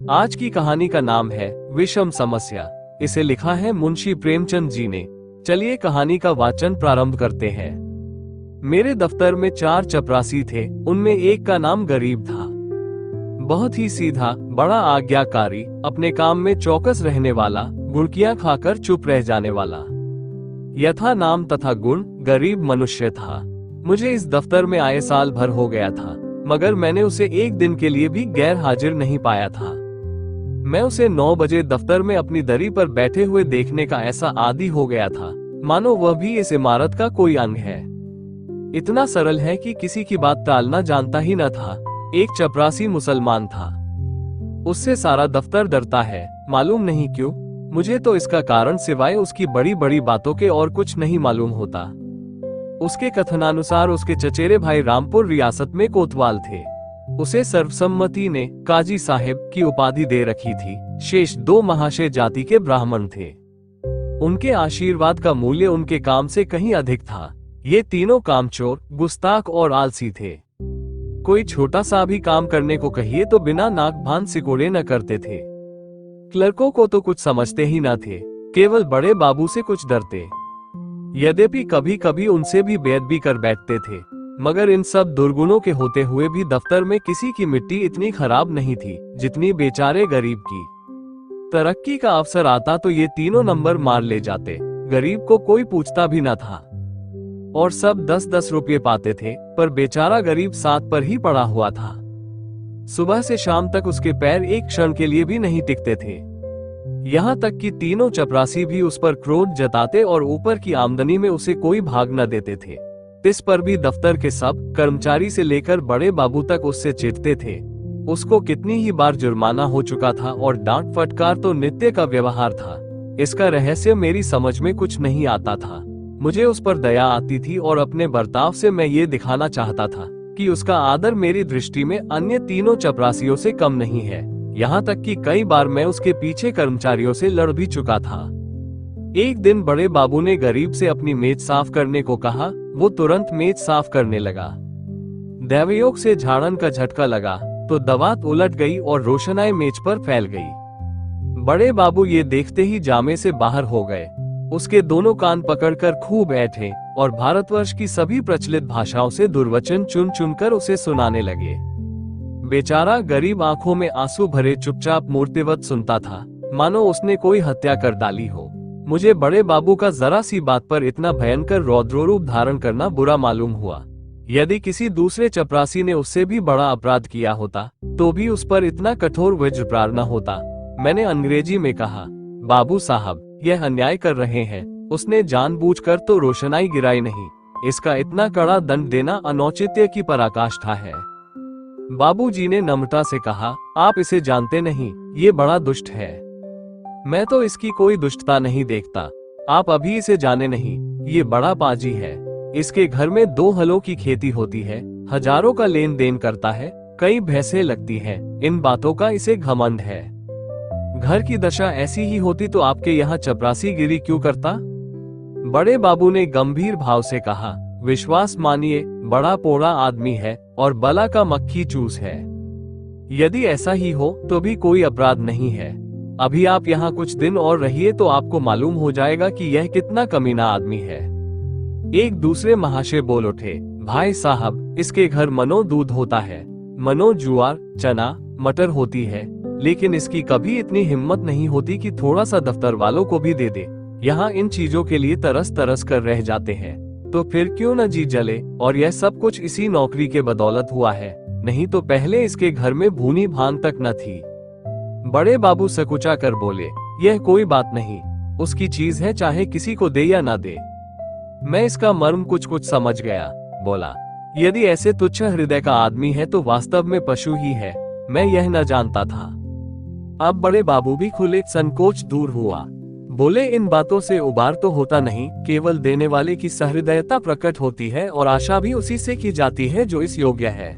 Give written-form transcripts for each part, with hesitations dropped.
आज की कहानी का नाम है विषम समस्या। इसे लिखा है मुंशी प्रेमचंद जी ने। चलिए कहानी का वाचन प्रारंभ करते हैं। मेरे दफ्तर में 4 चपरासी थे। उनमें एक का नाम गरीब था। बहुत ही सीधा, बड़ा आज्ञाकारी, अपने काम में चौकस रहने वाला, गुड़कियां खाकर चुप रह जाने वाला। यथा नाम तथा गुण गरीब मनुष्य था। मुझे इस दफ्तर में आए साल भर हो गया था, मगर मैंने उसे एक दिन के लिए भी गैर हाजिर नहीं पाया था। मैं उसे 9 बजे दफ्तर में अपनी दरी पर बैठे हुए देखने का ऐसा आदी हो गया था, मानो वह भी इस इमारत का कोई अंग है। इतना सरल है कि किसी की बात टालना जानता ही न था। एक चपरासी मुसलमान था। उससे सारा दफ्तर डरता है, मालूम नहीं क्यों। मुझे तो इसका कारण सिवाय उसकी बड़ी बड़ी बातों के और कुछ नहीं मालूम होता। उसके कथनानुसार उसके चचेरे भाई रामपुर रियासत में कोतवाल थे। उसे सर्वसम्मति ने काजी साहेब की उपाधि दे रखी थी। शेष 2 महाशय जाति के ब्राह्मण थे। उनके आशीर्वाद का मूल्य उनके काम से कहीं अधिक था। ये तीनों कामचोर, गुस्ताख और आलसी थे। कोई छोटा सा भी काम करने को कहिए तो बिना नाक भान सिकोड़े न करते थे। क्लर्कों को तो कुछ समझते ही न थे, केवल बड़े बाबू से कुछ डरते। यद्यपि कभी कभी उनसे भी बेअदबी कर बैठते थे, मगर इन सब दुर्गुणों के होते हुए भी दफ्तर में किसी की मिट्टी इतनी खराब नहीं थी जितनी बेचारे गरीब की। तरक्की का अवसर आता तो ये तीनों नंबर मार ले जाते। गरीब को कोई पूछता भी न था और सब 10-10 रुपये पाते थे, पर बेचारा गरीब 7 पर ही पड़ा हुआ था। सुबह से शाम तक उसके पैर एक क्षण के लिए भी नहीं टिकते थे। यहाँ तक कि तीनों चपरासी भी उस पर क्रोध जताते और ऊपर की आमदनी में उसे कोई भाग न देते थे। इस पर भी दफ्तर के सब कर्मचारी से लेकर बड़े बाबू तक उससे चिढ़ते थे। उसको कितनी ही बार जुर्माना हो चुका था और डांट फटकार तो नित्य का व्यवहार था। इसका रहस्य मेरी समझ में कुछ नहीं आता था। मुझे उस पर दया आती थी और अपने बर्ताव से मैं ये दिखाना चाहता था कि उसका आदर मेरी दृष्टि में अन्य तीनों चपरासियों से कम नहीं है। यहाँ तक कि कई बार मैं उसके पीछे कर्मचारियों से लड़ भी चुका था। एक दिन बड़े बाबू ने गरीब से अपनी मेज साफ करने को कहा। वो तुरंत मेज साफ करने लगा। दैवयोग से झाड़न का झटका लगा तो दवात उलट गई और रोशनाई मेज पर फैल गई। बड़े बाबू ये देखते ही जामे से बाहर हो गए। उसके दोनों कान पकड़कर खूब ऐंठे और भारतवर्ष की सभी प्रचलित भाषाओं से दुर्वचन चुन चुनकर उसे सुनाने लगे। बेचारा गरीब आंखों में आंसू भरे चुपचाप मूर्तिवत सुनता था, मानो उसने कोई हत्या कर डाली हो। मुझे बड़े बाबू का जरा सी बात पर इतना भयंकर रौद्र धारण करना बुरा मालूम हुआ। यदि किसी दूसरे चपरासी ने उससे भी बड़ा अपराध किया होता तो भी उस पर इतना कठोर वज्रप्रहार न होता। मैंने अंग्रेजी में कहा, बाबू साहब, यह अन्याय कर रहे हैं। उसने जानबूझकर तो रोशनाई गिराई नहीं। इसका इतना कड़ा दंड देना अनौचित्य की पराकाष्ठा है। बाबूजी ने नम्रता से कहा, आप इसे जानते नहीं, ये बड़ा दुष्ट है। मैं तो इसकी कोई दुष्टता नहीं देखता। आप अभी इसे जाने नहीं, ये बड़ा पाजी है। इसके घर में 2 हलों की खेती होती है, हजारों का लेन देन करता है, कई भैंसें लगती हैं। इन बातों का इसे घमंड है। घर की दशा ऐसी ही होती तो आपके यहाँ चपरासी गिरी क्यों करता? बड़े बाबू ने गंभीर भाव से कहा, विश्वास मानिए, बड़ा पोड़ा आदमी है और बला का मक्खी चूस है। यदि ऐसा ही हो तो भी कोई अपराध नहीं है। अभी आप यहाँ कुछ दिन और रहिए तो आपको मालूम हो जाएगा कि यह कितना कमीना आदमी है। एक दूसरे महाशय बोल उठे, भाई साहब, इसके घर मनो दूध होता है, मनो जुआर, चना, मटर होती है, लेकिन इसकी कभी इतनी हिम्मत नहीं होती कि थोड़ा सा दफ्तर वालों को भी दे दे। यहाँ इन चीजों के लिए तरस तरस कर रह जाते हैं, तो फिर क्यों न जी जले। और यह सब कुछ इसी नौकरी के बदौलत हुआ है, नहीं तो पहले इसके घर में भूनी भान तक न थी। बड़े बाबू सकुचा कर बोले, यह कोई बात नहीं, उसकी चीज है, चाहे किसी को दे या ना दे। मैं इसका मर्म कुछ समझ गया। बोला, यदि ऐसे तुच्छ हृदय का आदमी है तो वास्तव में पशु ही है। मैं यह न जानता था। अब बड़े बाबू भी खुले, संकोच दूर हुआ। बोले, इन बातों से उबार तो होता नहीं, केवल देने वाले की सहृदयता प्रकट होती है और आशा भी उसी से की जाती है जो इस योग्य है।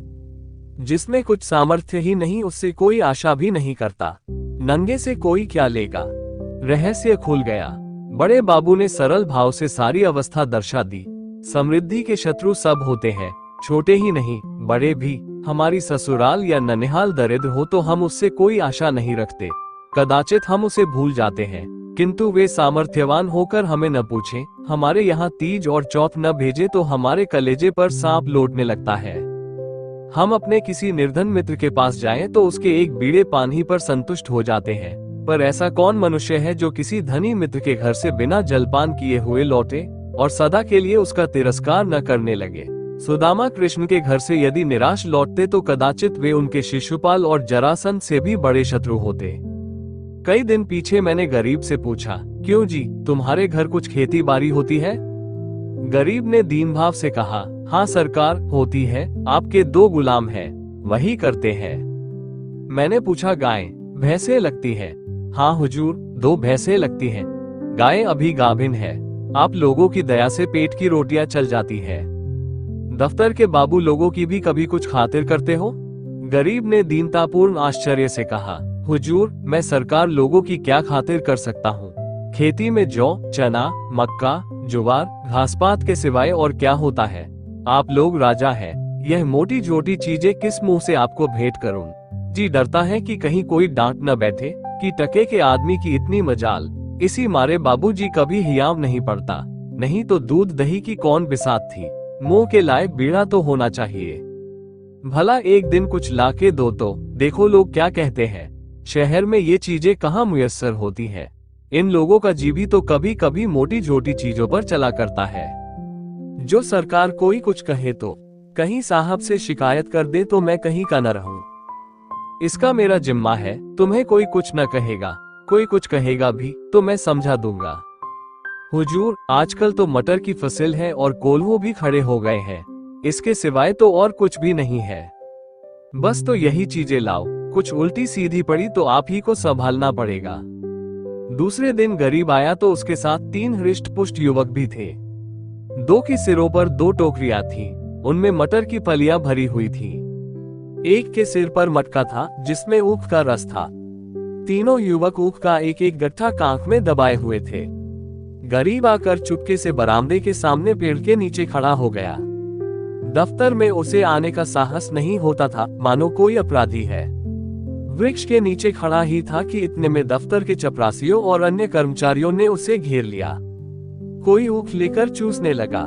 जिसमें कुछ सामर्थ्य ही नहीं, उससे कोई आशा भी नहीं करता। नंगे से कोई क्या लेगा। रहस्य खुल गया। बड़े बाबू ने सरल भाव से सारी अवस्था दर्शा दी। समृद्धि के शत्रु सब होते हैं, छोटे ही नहीं, बड़े भी। हमारी ससुराल या ननिहाल दरिद्र हो तो हम उससे कोई आशा नहीं रखते। कदाचित हम उसे भूल जाते हैं, किंतु वे सामर्थ्यवान होकर हमें न पूछें, हमारे यहाँ तीज और चौथ न भेजे तो हमारे कलेजे पर सांप लौटने लगता है। हम अपने किसी निर्धन मित्र के पास जाएं तो उसके एक बीड़े पानी पर संतुष्ट हो जाते हैं, पर ऐसा कौन मनुष्य है जो किसी धनी मित्र के घर से बिना जलपान किए हुए लौटे और सदा के लिए उसका तिरस्कार न करने लगे। सुदामा कृष्ण के घर से यदि निराश लौटते तो कदाचित वे उनके शिशुपाल और जरासंध से भी बड़े शत्रु होते। कई दिन पीछे मैंने गरीब से पूछा, क्यों जी, तुम्हारे घर कुछ खेती बाड़ी होती है? गरीब ने दीन भाव से कहा, हाँ सरकार, होती है, आपके 2 गुलाम हैं, वही करते हैं। मैंने पूछा, गाय भैंसे लगती है? हाँ हुजूर, 2 भैंसे लगती हैं। गाय अभी गाभिन है, आप लोगों की दया से पेट की रोटियां चल जाती है। दफ्तर के बाबू लोगों की भी कभी कुछ खातिर करते हो? गरीब ने दीनतापूर्ण आश्चर्य से कहा, हुजूर, मैं सरकार लोगों की क्या खातिर कर सकता हूँ? खेती में जौ, चना, मक्का, ज्वार, घासपात के सिवाय और क्या होता है? आप लोग राजा हैं, यह मोटी छोटी चीजें किस मुंह से आपको भेंट करूं? जी डरता है कि कहीं कोई डांट न बैठे कि टके के आदमी की इतनी मजाल। इसी मारे बाबूजी कभी हियाव नहीं पड़ता, नहीं तो दूध दही की कौन बिसात थी। मुंह के लायक बीड़ा तो होना चाहिए। भला एक दिन कुछ लाके दो तो देखो लोग क्या कहते हैं। शहर में ये चीजें कहाँ मुयस्सर होती है। इन लोगों का जी भी तो कभी कभी मोटी छोटी चीजों पर चला करता है। जो सरकार कोई कुछ कहे तो कहीं साहब से शिकायत कर दे तो मैं कहीं का न रहूं। इसका मेरा जिम्मा है, तुम्हें कोई कुछ न कहेगा, कोई कुछ कहेगा भी तो मैं समझा दूंगा। हुजूर, आजकल तो मटर की फसल है और कोल्हू भी खड़े हो गए हैं, इसके सिवाय तो और कुछ भी नहीं है। बस तो यही चीजें लाओ, कुछ उल्टी सीधी पड़ी तो आप ही को संभालना पड़ेगा। दूसरे दिन गरीब आया तो उसके साथ 3 हृष्ट पुष्ट युवक भी थे। 2 की सिरों पर 2 टोकरियां थी, उनमें मटर की फलियां भरी हुई थी। एक के सिर पर मटका था जिसमें ऊख का रस था। तीनों युवक ऊख का एक एक गट्ठा कांख में दबाए हुए थे। गरीब आकर चुपके से बरामदे के सामने पेड़ के नीचे खड़ा हो गया। दफ्तर में उसे आने का साहस नहीं होता था, मानो कोई अपराधी है। वृक्ष के नीचे खड़ा ही था कि इतने में दफ्तर के चपरासियों और अन्य कर्मचारियों ने उसे घेर लिया। कोई ऊख लेकर चूसने लगा।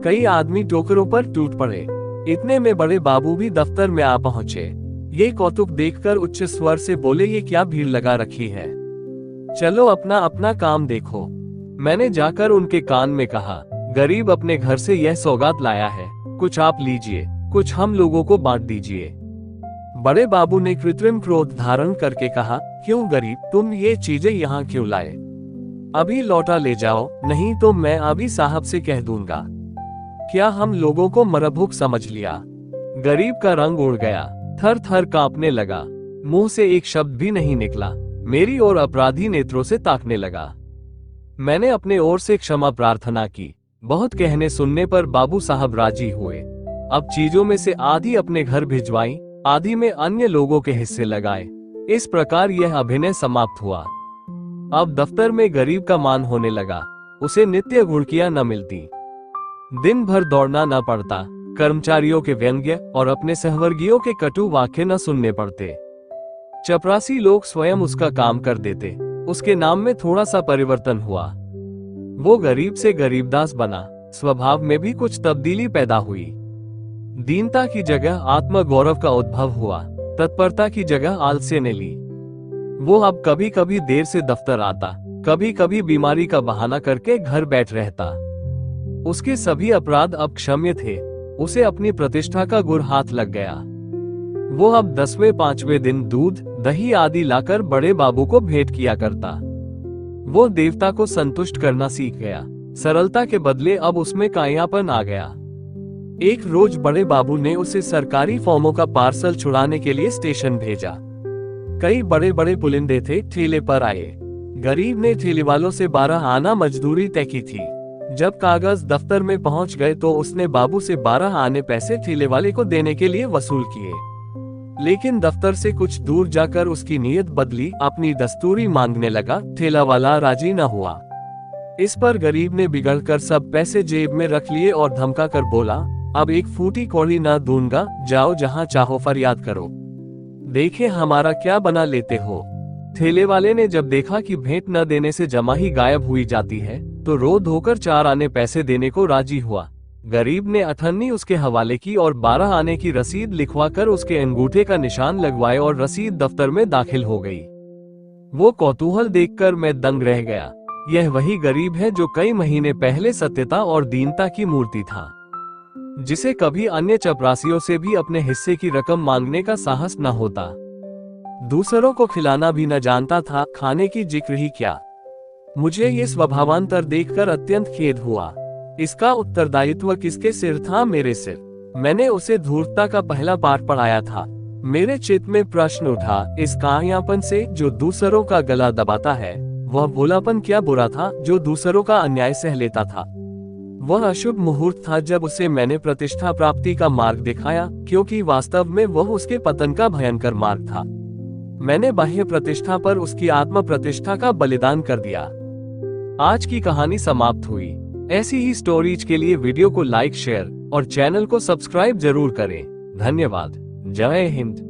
कई आदमी टोकरों पर टूट पड़े। इतने में बड़े बाबू भी दफ्तर में आ पहुंचे। ये कौतुक देखकर उच्च स्वर से बोले, ये क्या भीड़ लगा रखी है, चलो अपना अपना काम देखो। मैंने जाकर उनके कान में कहा, गरीब अपने घर से यह सौगात लाया है, कुछ आप लीजिए, कुछ हम लोगों को बांट दीजिए। बड़े बाबू ने कृत्रिम क्रोध धारण करके कहा, क्यों गरीब, तुम ये चीजें यहाँ क्यों लाए? अभी लौटा ले जाओ, नहीं तो मैं अभी साहब से कह दूंगा। क्या हम लोगों को मरभूख समझ लिया? गरीब का रंग उड़ गया, थर थर कांपने लगा, मुंह से एक शब्द भी नहीं निकला, मेरी ओर अपराधी नेत्रों से ताकने लगा। मैंने अपने ओर से क्षमा प्रार्थना की। बहुत कहने सुनने पर बाबू साहब राजी हुए। अब चीजों में से आधी अपने घर भिजवाई, आधी में अन्य लोगों के हिस्से लगाए। इस प्रकार यह अभिनय समाप्त हुआ। अब दफ्तर में गरीब का मान होने लगा। उसे नित्य घुड़कियां न मिलती, दिन भर दौड़ना न पड़ता, कर्मचारियों के व्यंग्य और अपने सहवर्गियों के कटु वाक्य न सुनने पड़ते। चपरासी लोग स्वयं उसका काम कर देते। उसके नाम में थोड़ा सा परिवर्तन हुआ। वो गरीब से गरीबदास बना। स्वभाव में भी कुछ तब्दीली पैदा हुई। दीनता की जगह आत्म गौरव का उद्भव हुआ। तत्परता की जगह आलस्य ने ली। वो अब कभी कभी देर से दफ्तर आता, कभी कभी बीमारी का बहाना करके घर बैठ रहता। उसके सभी अपराध अब क्षम्य थे। उसे अपनी प्रतिष्ठा का गुर हाथ लग गया। वो अब 10वें 5वें दिन दूध दही आदि लाकर बड़े बाबू को भेंट किया करता। वो देवता को संतुष्ट करना सीख गया। सरलता के बदले अब उसमें कायापन आ गया। एक रोज बड़े बाबू ने उसे सरकारी फॉर्मों का पार्सल छुड़ाने के लिए स्टेशन भेजा। कई बड़े बड़े पुलिंदे थे, ठेले पर आए। गरीब ने ठेले वालों से 12 आना मजदूरी तय की थी। जब कागज दफ्तर में पहुंच गए तो उसने बाबू से 12 आने पैसे ठेले वाले को देने के लिए वसूल किए। लेकिन दफ्तर से कुछ दूर जाकर उसकी नीयत बदली, अपनी दस्तूरी मांगने लगा। ठेला वाला राजी न हुआ। इस पर गरीब ने बिगड़कर सब पैसे जेब में रख लिए और धमका कर बोला, अब एक फूटी कौड़ी ना दूंगा, जाओ जहां चाहो फरियाद करो। देखे हमारा क्या बना लेते हो। ठेले वाले ने जब देखा कि भेंट न देने से जमा ही गायब हुई जाती है, तो रो धोकर 4 आने पैसे देने को राजी हुआ। गरीब ने 98 उसके हवाले की और 12 आने की रसीद लिखवाकर उसके अंगूठे का निशान लगवाए और रसीद दफ्तर में दाखिल हो गई। वो कौतूहल देखकर मैं दंग रह गया। यह वही गरीब है जो कई महीने पहले सत्यता और दीनता की मूर्ति था, जिसे कभी अन्य चपरासियों से भी अपने हिस्से की रकम मांगने का साहस न होता। दूसरों को खिलाना भी न जानता था, खाने की जिक्र ही क्या। मुझे ये स्वभावांतर देखकर अत्यंत खेद हुआ। इसका उत्तरदायित्व किसके सिर था? मेरे सिर। मैंने उसे धूर्तता का पहला पाठ पढ़ाया था। मेरे चित्त में प्रश्न उठा, इस कायापन से जो दूसरों का गला दबाता है, वह भोलापन क्या बुरा था जो दूसरों का अन्याय सह लेता था। वह अशुभ मुहूर्त था जब उसे मैंने प्रतिष्ठा प्राप्ति का मार्ग दिखाया, क्योंकि वास्तव में वह उसके पतन का भयंकर मार्ग था। मैंने बाह्य प्रतिष्ठा पर उसकी आत्म प्रतिष्ठा का बलिदान कर दिया। आज की कहानी समाप्त हुई। ऐसी ही स्टोरीज के लिए वीडियो को लाइक, शेयर और चैनल को सब्सक्राइब जरूर करें। धन्यवाद। जय हिंद।